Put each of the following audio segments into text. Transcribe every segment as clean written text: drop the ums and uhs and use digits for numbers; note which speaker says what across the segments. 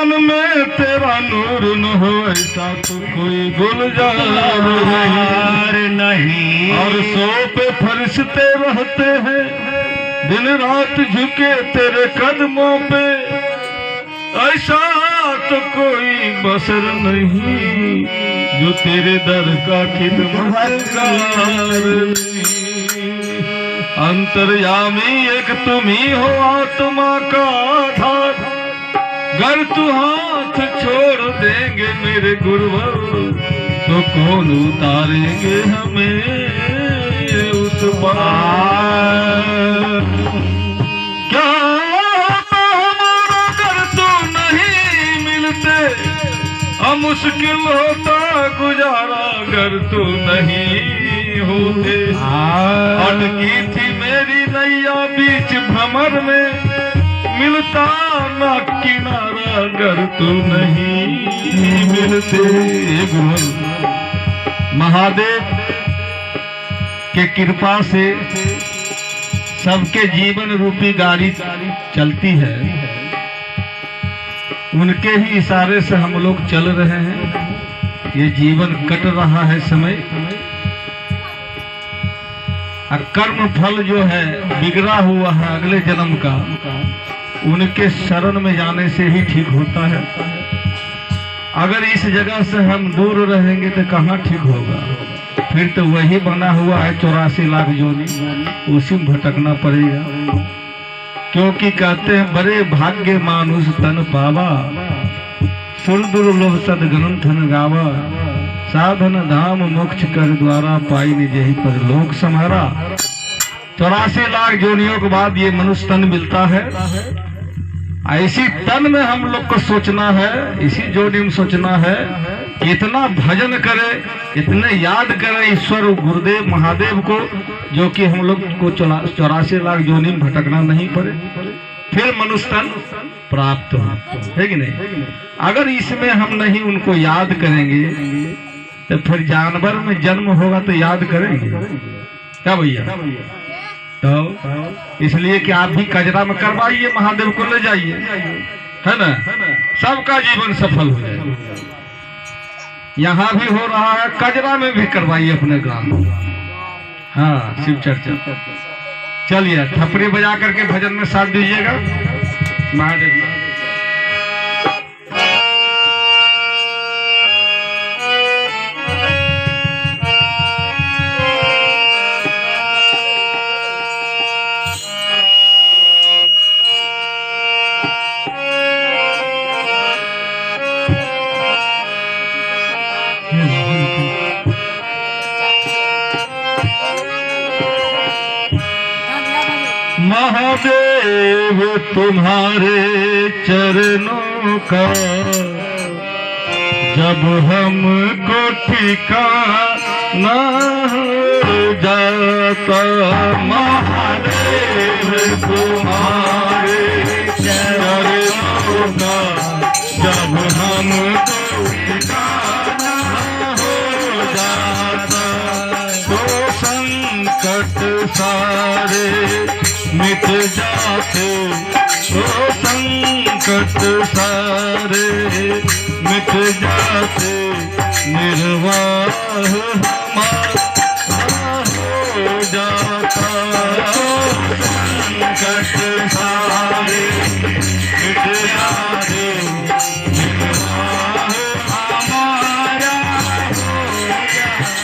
Speaker 1: तन में तेरा नूर न हो ऐसा तो कोई गुलजार नहीं। और सौ पे फरिश्ते रहते हैं दिन रात झुके तेरे कदमों पे, ऐसा तो कोई बसर नहीं जो तेरे दर का खिदमतगार। अंतर्यामी एक तुम ही हो आत्मा का आधार, गर तू हाथ छोड़ देंगे मेरे गुरुवर तो कौन उतारेंगे हमें उस पार। क्या होता हमारा गर तू नहीं मिलते, अब मुश्किल होता गुजारा गर तू नहीं होते। अटकी थी मेरी नैया बीच भंवर में, मिलता ना किनारा गर तू नहीं मिलते। महादेव के कृपा से सबके जीवन रूपी गाड़ी चलती है, उनके ही इशारे से हम लोग चल रहे हैं। ये जीवन कट रहा है समय, कर्म फल जो है बिगड़ा हुआ है अगले जन्म का, उनके शरण में जाने से ही ठीक होता है। अगर इस जगह से हम दूर रहेंगे तो कहाँ ठीक होगा, फिर तो वही बना हुआ है 84 लाख जोनी, उसी में भटकना पड़ेगा। क्योंकि कहते हैं बड़े भाग्य मानुष तन पावा, सुर दुर्लभ सदग्रंथ न गावा, साधन धाम मोक्ष कर द्वारा पाई निज ही पर लोक सम्हारा। 84 लाख जोनियों के बाद ये मनुष्य तन मिलता है। ऐसी तन में हम लोग को सोचना है, इसी जोनी में सोचना है, इतना भजन करे, इतने याद करे ईश्वर गुरुदेव महादेव को, जो कि हम लोग को 84 लाख जोनी में भटकना नहीं पड़े, फिर मनुष्य तन प्राप्त हो, है कि नहीं। अगर इसमें हम नहीं उनको याद करेंगे तो फिर जानवर में जन्म होगा तो याद करेंगे क्या भैया। तो इसलिए कि आप भी कजरा में करवाइए, महादेव को ले जाइए, है ना, सबका जीवन सफल हो जाए। यहाँ भी हो रहा है, कजरा में भी करवाइए अपने ग्राम में। हाँ, शिव चर्चा। चलिए थपड़ी बजा करके भजन में साथ दीजिएगा महादेव। महादेव तुम्हारे चरणों का जब हमको ठिकाना हो जाता, महादेव तुम्हारे चरणों का जब हमको ठिकाना हो जाता, तो संकट सारे मिट जाते, तो संकट सारे मिट जाते, निर्वाह हमारा हो जाता, संकट सारे मिट जाते, निर्वाह हमारा हो जाता।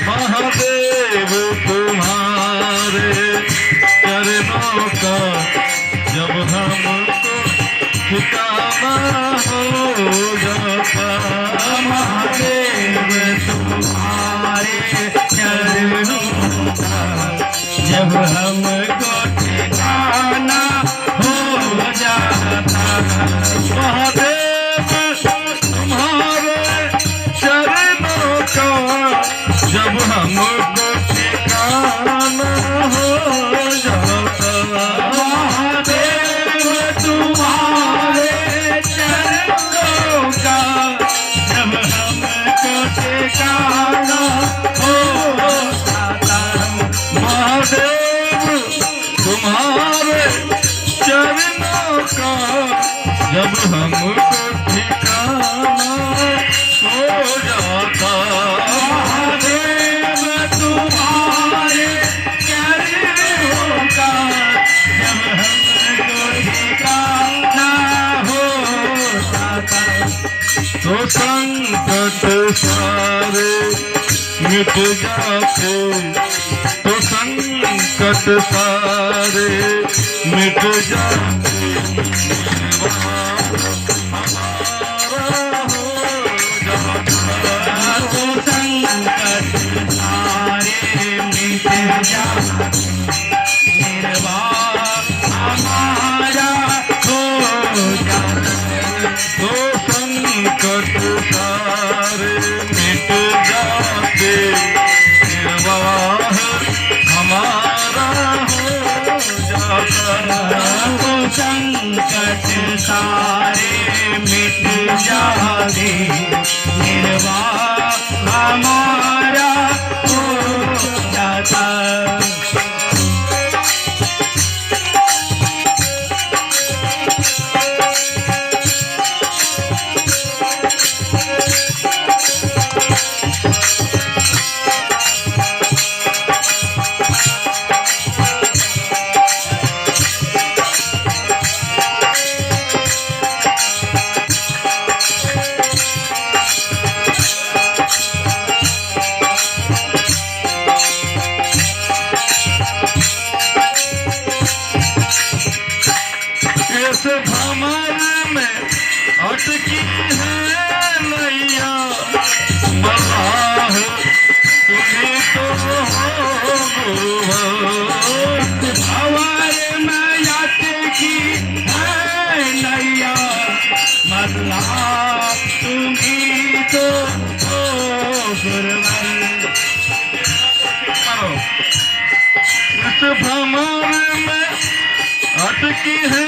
Speaker 1: महादेव तुम्हारे चरणों का जब हमको ठिकाना हो जाता, महादेव तुम्हारे चरणों का जब हमको ठिकाना हो जाता, महादेव तुम्हारे चरणों का जब हमको ठिकाना हो जाता, महादेव तुम्हारे चरणों का जब हमको ठिकाना हो जाता, महादेव तुम्हारे चरणों का जब हमको ठिकाना हो जाता।
Speaker 2: महादेव तुम्हारे चरणों का जब हमको ठिकाना हो जाता,
Speaker 1: तो संकट सारे मिट जाते, तो संकट सारे मिट जाते, हमारा हो जाता।
Speaker 2: तो संकट सारे मिट जाते, निर्वाह हमारा हो जाता।
Speaker 1: तो संकट सारे मिट जाते, निर्वाह हमारा हो जाता।
Speaker 2: तो संकट सारे मिट जाते, निर्वाह हमारा हो जाता।
Speaker 1: इस भंवर में अटकी है नैया, मल्लाह तुम्हीं तो हो गुरुवर।
Speaker 2: भंवर में अटकी है नैया, मल्लाह तुम्हीं तो हो गुरुवर।
Speaker 1: इस भंवर में अटकी है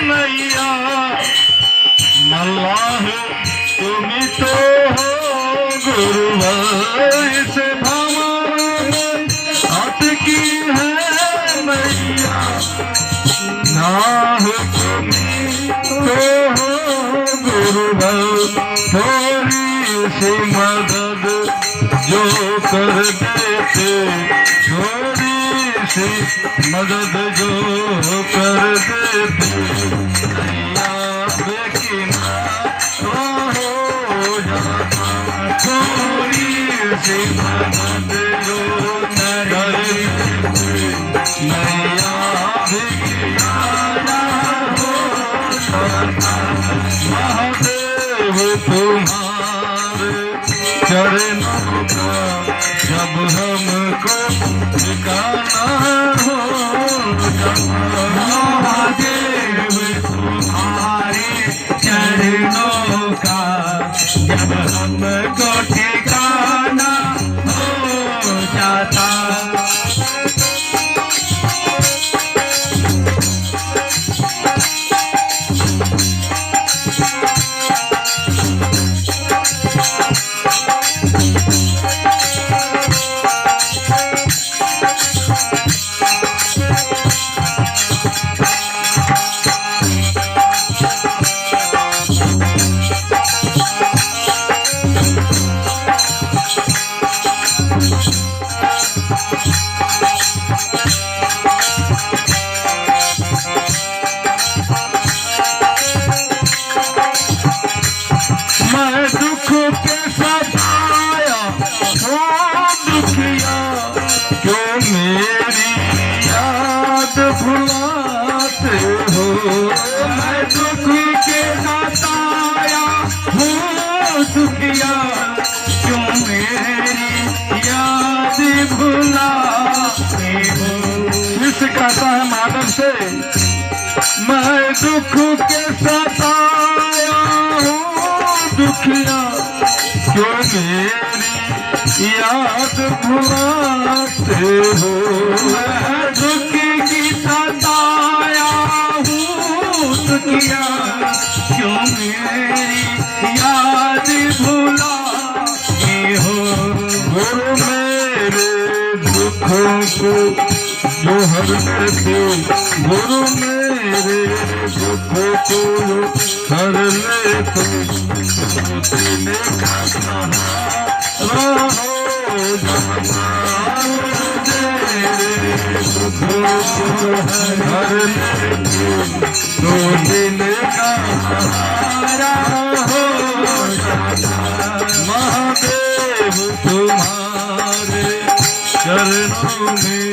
Speaker 1: नैया, मल्लाह तुम्हीं तो हो गुरुवर। इस भंवर में अटकी है नैया, नाह तुम्हीं तो हो गुरुवर। थोड़ी सी मदद जो कर देते, थोड़ी सी मदद जो कर देते, नैया बेकिनारा हो जाता। थोड़ी सी मदद जो कर देते, नैया बेकिनारा हो जाता। महादेव तुम्हारे चरणों का जब हमको ठिकाना हो जाता।
Speaker 2: महादेव तुम्हारे चरणों का जब हमको ठिकाना हो जाता।
Speaker 1: मैं दुख के सताया हूँ दुखिया, क्यों मेरी याद भुलाते हो।
Speaker 2: मैं दुख के सताया हूँ दुखिया, क्यों मेरी याद भुलाते हो।
Speaker 1: शिष्य कहता है माधव से, मैं दुख के सताया हूँ दुखिया, क्यों मेरी याद भुलाते हो।
Speaker 2: मैं दुख की सताया हूँ दुखिया, क्यों मेरी याद भुलाते हो।
Speaker 1: गुरु मेरे दुखों को जो हर देते, गुरु मेरे मेरे दुख को हर ले तो तेने का सहारा हो जाना मेरे दुख को हर ले तो तेने का सहारा हो जाना महादेव तुम्हारे चरणों में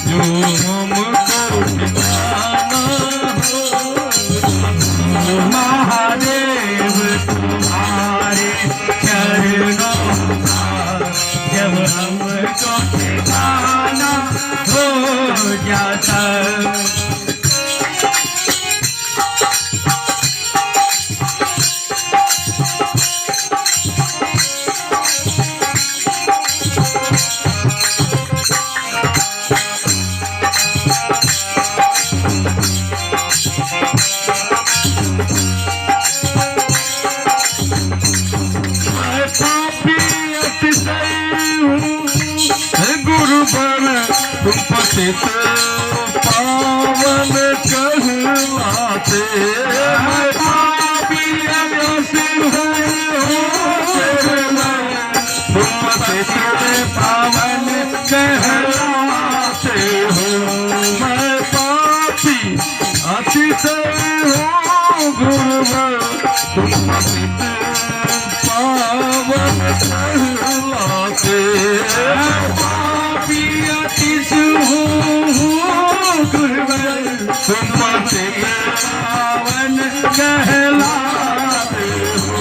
Speaker 1: जो हमको ठिकाना हो
Speaker 2: महादेव तुम्हारे चरणों का जब हमको ठिकाना हो जाता
Speaker 1: तुम पतित पावन कहलाते मैं पापी अव्यासी हूँ तुम पतित पावन कहलाते हो मैं पापी अतिशय हूँ गुरुवर तुम पतित पावन कहलाते तुम पावन कहलाते हो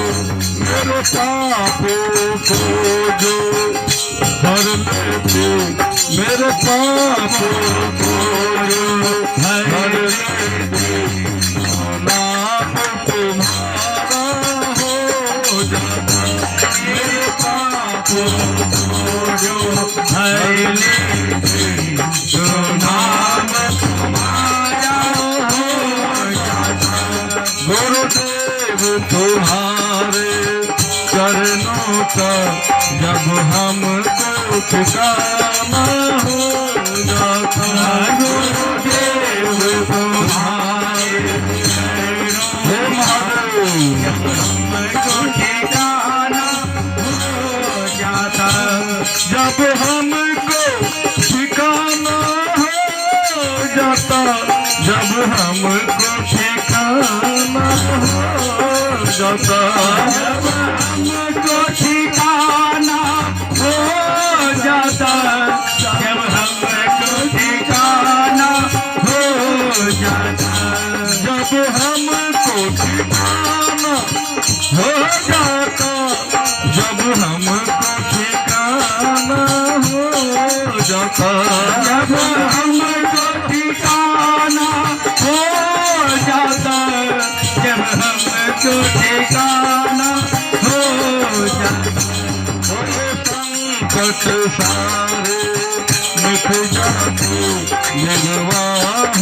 Speaker 1: मेरे पापों को जो हर लेते मेरे पापों को जो हर लेते नाम तुम्हारा हो जाता मेरे पापों को जो हर लेते नाम तुम्हारा हो जाता गुरुदेव तुम्हारे चरणों का जब हमको ठिकाना हो जाता गुरुदेव तुम्हारे हमको ठिकाना हो जाता जब हमको ठिकाना हो जाता जब हमको ठिकाना हो जाता जब हमको ठिकाना हो जाता जब हमको ठिकाना हो जाता जब हमको ठिकाना हो जाता जब हमको ठिकाना हो जाता जब हमको ठिकाना हो जाता जब हमको ठिकाना हो जाता संकट सारे मिट जाते निर्वाह